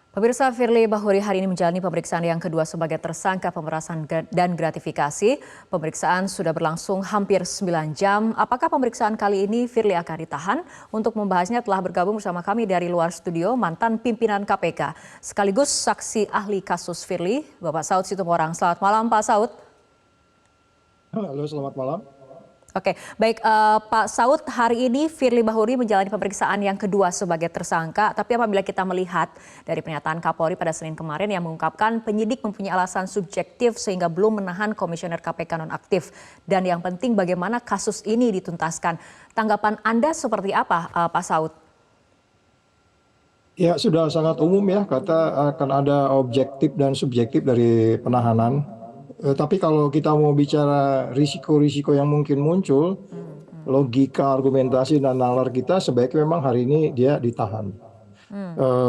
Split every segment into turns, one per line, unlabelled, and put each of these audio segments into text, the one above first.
Pemirsa, Firly Bahuri hari ini menjalani pemeriksaan yang kedua sebagai tersangka pemerasan dan gratifikasi. Pemeriksaan sudah berlangsung hampir 9 jam. Apakah pemeriksaan kali ini Firly akan ditahan? Untuk membahasnya telah bergabung bersama kami dari luar studio mantan pimpinan KPK sekaligus saksi ahli kasus Firly, Bapak Saud Situmorang. Selamat malam Pak Saud.
Halo, selamat malam.
Oke, baik Pak Saud, hari ini Firly Bahuri menjalani pemeriksaan yang kedua sebagai tersangka. Tapi apabila kita melihat dari pernyataan Kapolri pada Senin kemarin yang mengungkapkan penyidik mempunyai alasan subjektif sehingga belum menahan komisioner KPK nonaktif. Dan yang penting bagaimana kasus ini dituntaskan. Tanggapan Anda seperti apa Pak Saud?
Ya, sudah sangat umum ya, kata akan ada objektif dan subjektif dari penahanan. Tapi kalau kita mau bicara risiko-risiko yang mungkin muncul, logika, argumentasi, dan nalar kita sebaiknya memang hari ini dia ditahan.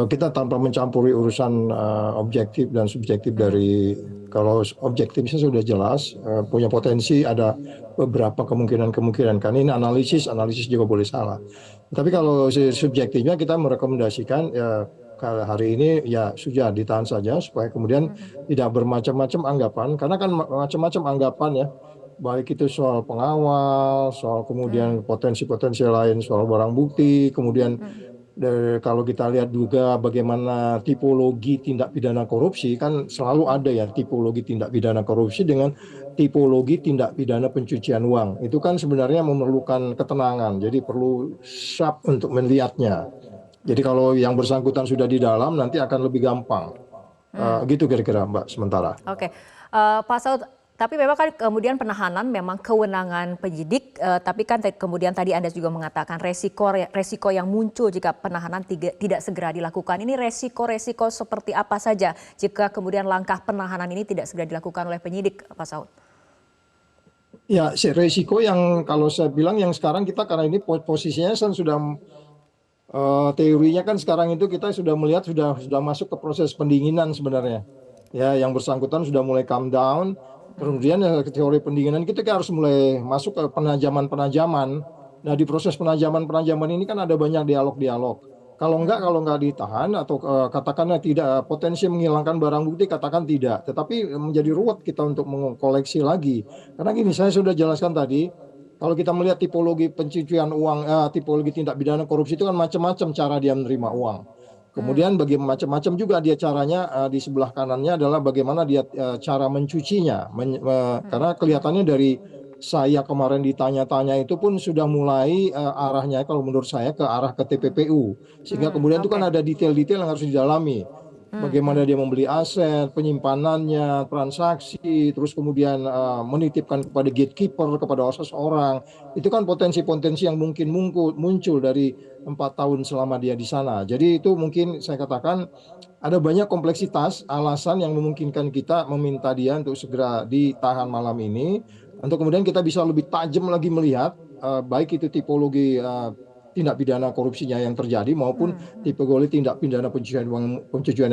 Kita tanpa mencampuri urusan objektif dan subjektif dari, kalau objektifnya sudah jelas, punya potensi ada beberapa kemungkinan kan ini analisis juga boleh salah. Tapi kalau subjektifnya kita merekomendasikan ya hari ini ya sudah ditahan saja supaya kemudian tidak bermacam-macam anggapan, karena kan macam-macam anggapan ya, baik itu soal pengawal, soal kemudian potensi-potensi lain, soal barang bukti, kemudian kalau kita lihat juga bagaimana tipologi tindak pidana korupsi, kan selalu ada ya tipologi tindak pidana korupsi dengan tipologi tindak pidana pencucian uang. Itu kan sebenarnya memerlukan ketenangan, jadi perlu sharp untuk melihatnya. Jadi kalau yang bersangkutan sudah di dalam nanti akan lebih gampang. Gitu kira-kira Mbak sementara.
Oke, Pak Saud, tapi memang kan kemudian penahanan memang kewenangan penyidik, tapi kan kemudian tadi Anda juga mengatakan resiko yang muncul jika penahanan tidak segera dilakukan. Ini resiko-resiko seperti apa saja jika kemudian langkah penahanan ini tidak segera dilakukan oleh penyidik, Pak Saud?
Ya, resiko yang kalau saya bilang yang sekarang kita karena ini posisinya kan sudah teorinya kan sekarang itu kita sudah melihat sudah masuk ke proses pendinginan sebenarnya. Ya, yang bersangkutan sudah mulai calm down. Kemudian ya, teori pendinginan kita harus mulai masuk ke penajaman. Nah, di proses penajaman ini kan ada banyak dialog. Kalau nggak ditahan atau katakanlah tidak potensi menghilangkan barang bukti, katakan tidak. Tetapi menjadi ruwet kita untuk mengkoleksi lagi. Karena gini, saya sudah jelaskan tadi, kalau kita melihat tipologi pencucian uang, tipologi tindak pidana korupsi itu kan macam-macam cara dia menerima uang. Kemudian macam-macam juga dia caranya, di sebelah kanannya adalah bagaimana dia cara mencucinya. Karena kelihatannya dari saya kemarin ditanya-tanya itu pun sudah mulai arahnya kalau menurut saya ke arah ke TPPU. Sehingga kemudian itu kan ada detail-detail yang harus didalami. Bagaimana dia membeli aset, penyimpanannya, transaksi, terus kemudian menitipkan kepada gatekeeper, kepada seseorang. Itu kan potensi-potensi yang mungkin muncul dari 4 tahun selama dia di sana. Jadi itu mungkin saya katakan ada banyak kompleksitas alasan yang memungkinkan kita meminta dia untuk segera ditahan malam ini. Untuk kemudian kita bisa lebih tajam lagi melihat baik itu tipologi tindak pidana korupsinya yang terjadi maupun tipologi tindak pidana pencucian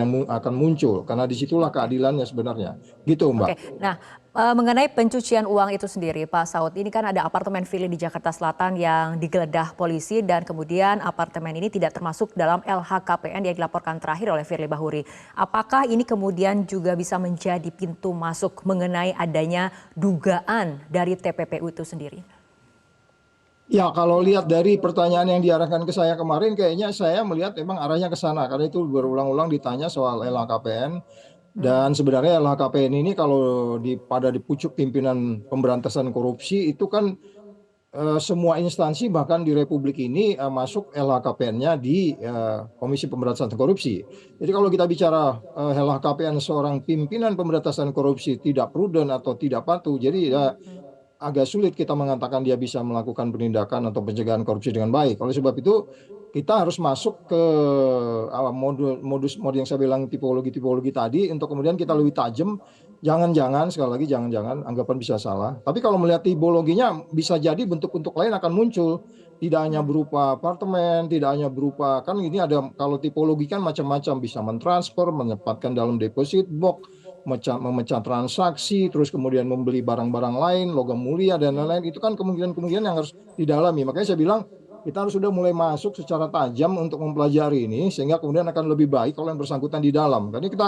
yang akan muncul, karena disitulah keadilannya sebenarnya, gitu Mbak.
Oke, nah mengenai pencucian uang itu sendiri Pak Saud, ini kan ada apartemen Firly di Jakarta Selatan yang digeledah polisi dan kemudian apartemen ini tidak termasuk dalam LHKPN yang dilaporkan terakhir oleh Firly Bahuri. Apakah ini kemudian juga bisa menjadi pintu masuk mengenai adanya dugaan dari TPPU itu sendiri?
Ya, kalau lihat dari pertanyaan yang diarahkan ke saya kemarin, kayaknya saya melihat memang arahnya ke sana. Karena itu berulang-ulang ditanya soal LHKPN. Dan sebenarnya LHKPN ini kalau pada di pucuk pimpinan pemberantasan korupsi itu kan semua instansi bahkan di Republik ini masuk LHKPN-nya di Komisi Pemberantasan Korupsi. Jadi kalau kita bicara LHKPN seorang pimpinan pemberantasan korupsi tidak prudent atau tidak patuh, jadi agak sulit kita mengatakan dia bisa melakukan penindakan atau pencegahan korupsi dengan baik. Oleh sebab itu kita harus masuk ke modus yang saya bilang tipologi tadi untuk kemudian kita lebih tajam. Jangan-jangan, sekali lagi jangan-jangan anggapan bisa salah. Tapi kalau melihat tipologinya bisa jadi bentuk-bentuk lain akan muncul. Tidak hanya berupa apartemen, tidak hanya berupa, kan ini ada, kalau tipologi kan macam-macam, bisa mentransfer, menempatkan dalam deposit box, memecah transaksi, terus kemudian membeli barang-barang lain, logam mulia dan lain-lain. Itu kan kemungkinan-kemungkinan yang harus didalami. Makanya saya bilang kita harus sudah mulai masuk secara tajam untuk mempelajari ini, sehingga kemudian akan lebih baik kalau yang bersangkutan di dalam. Karena kita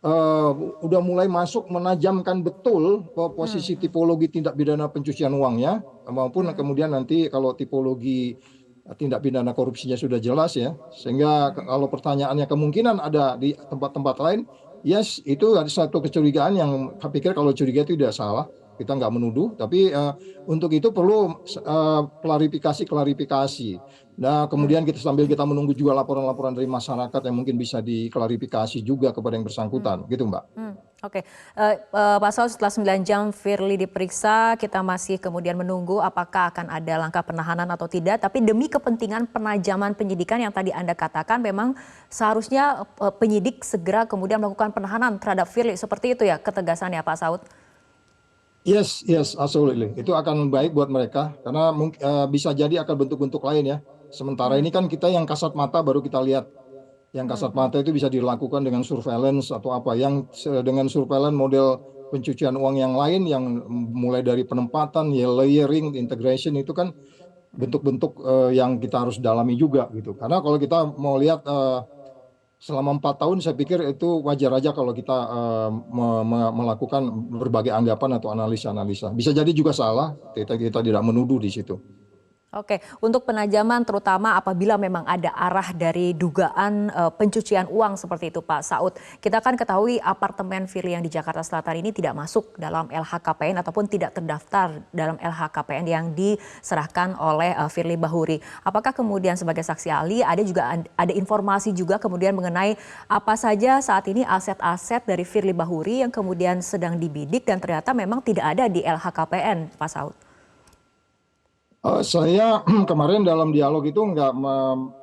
eh, udah mulai masuk menajamkan betul posisi tipologi tindak pidana pencucian uangnya, maupun kemudian nanti kalau tipologi tindak pidana korupsinya sudah jelas ya, sehingga kalau pertanyaannya kemungkinan ada di tempat-tempat lain, yes, itu ada satu kecurigaan yang saya pikir kalau curiga itu tidak salah, kita nggak menuduh, tapi untuk itu perlu klarifikasi. Nah, kemudian kita sambil kita menunggu juga laporan-laporan dari masyarakat yang mungkin bisa diklarifikasi juga kepada yang bersangkutan, gitu Mbak.
Oke, Pak Saud, setelah 9 jam Firly diperiksa, kita masih kemudian menunggu apakah akan ada langkah penahanan atau tidak. Tapi demi kepentingan penajaman penyidikan yang tadi Anda katakan, memang seharusnya penyidik segera kemudian melakukan penahanan terhadap Firly. Seperti itu ya ketegasannya Pak Saud?
Yes, yes, absolutely. Itu akan baik buat mereka karena bisa jadi akan bentuk-bentuk lain ya. Sementara ini kan kita yang kasat mata baru kita lihat. Yang kasat mata itu bisa dilakukan dengan surveillance atau apa. Yang dengan surveillance model pencucian uang yang lain yang mulai dari penempatan, ya, layering, integration itu kan bentuk-bentuk yang kita harus dalami juga gitu. Karena kalau kita mau lihat selama 4 tahun, saya pikir itu wajar aja kalau kita melakukan berbagai anggapan atau analisa-analisa. Bisa jadi juga salah, kita tidak menuduh di situ.
Oke, untuk penajaman terutama apabila memang ada arah dari dugaan pencucian uang seperti itu Pak Saud. Kita kan ketahui apartemen Firly yang di Jakarta Selatan ini tidak masuk dalam LHKPN ataupun tidak terdaftar dalam LHKPN yang diserahkan oleh Firly Bahuri. Apakah kemudian sebagai saksi ahli ada informasi juga kemudian mengenai apa saja saat ini aset-aset dari Firly Bahuri yang kemudian sedang dibidik dan ternyata memang tidak ada di LHKPN Pak Saud?
Saya kemarin dalam dialog itu nggak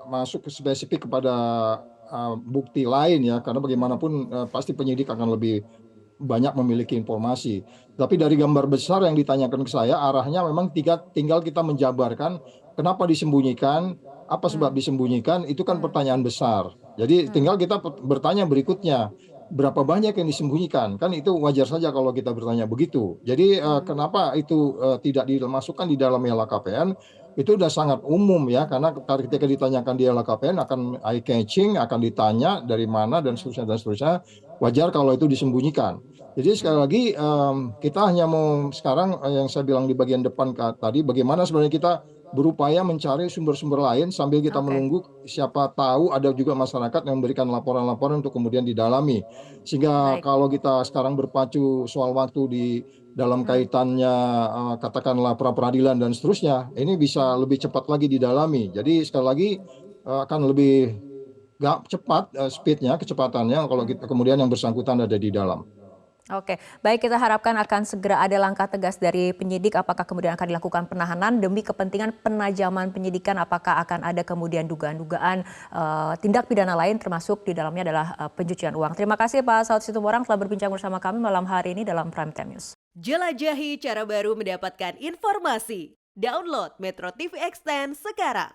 masuk ke spesifik kepada bukti lain ya, karena bagaimanapun pasti penyidik akan lebih banyak memiliki informasi. Tapi dari gambar besar yang ditanyakan ke saya, arahnya memang tinggal kita menjabarkan kenapa disembunyikan, apa sebab disembunyikan, itu kan pertanyaan besar. Jadi tinggal kita bertanya berikutnya, berapa banyak yang disembunyikan? Kan itu wajar saja kalau kita bertanya begitu. Jadi kenapa itu tidak dimasukkan di dalam LHKPN? Itu sudah sangat umum ya, karena ketika ditanyakan di LHKPN akan eye catching, akan ditanya dari mana dan seterusnya dan seterusnya. Wajar kalau itu disembunyikan. Jadi sekali lagi kita hanya mau sekarang yang saya bilang di bagian depan tadi, bagaimana sebenarnya kita berupaya mencari sumber-sumber lain sambil kita menunggu siapa tahu ada juga masyarakat yang memberikan laporan-laporan untuk kemudian didalami. Sehingga
Baik.
kalau kita sekarang berpacu soal waktu di dalam kaitannya katakanlah pra peradilan dan seterusnya, ini bisa lebih cepat lagi didalami. Jadi sekali lagi akan lebih cepat speednya, kecepatannya kalau kita kemudian yang bersangkutan ada di dalam.
Oke, baik, kita harapkan akan segera ada langkah tegas dari penyidik apakah kemudian akan dilakukan penahanan demi kepentingan penajaman penyidikan, apakah akan ada kemudian dugaan-dugaan tindak pidana lain termasuk di dalamnya adalah pencucian uang. Terima kasih Pak Saud Situmorang telah berbincang bersama kami malam hari ini dalam Prime Time News.
Jelajahi cara baru mendapatkan informasi. Download Metro TV Extend sekarang.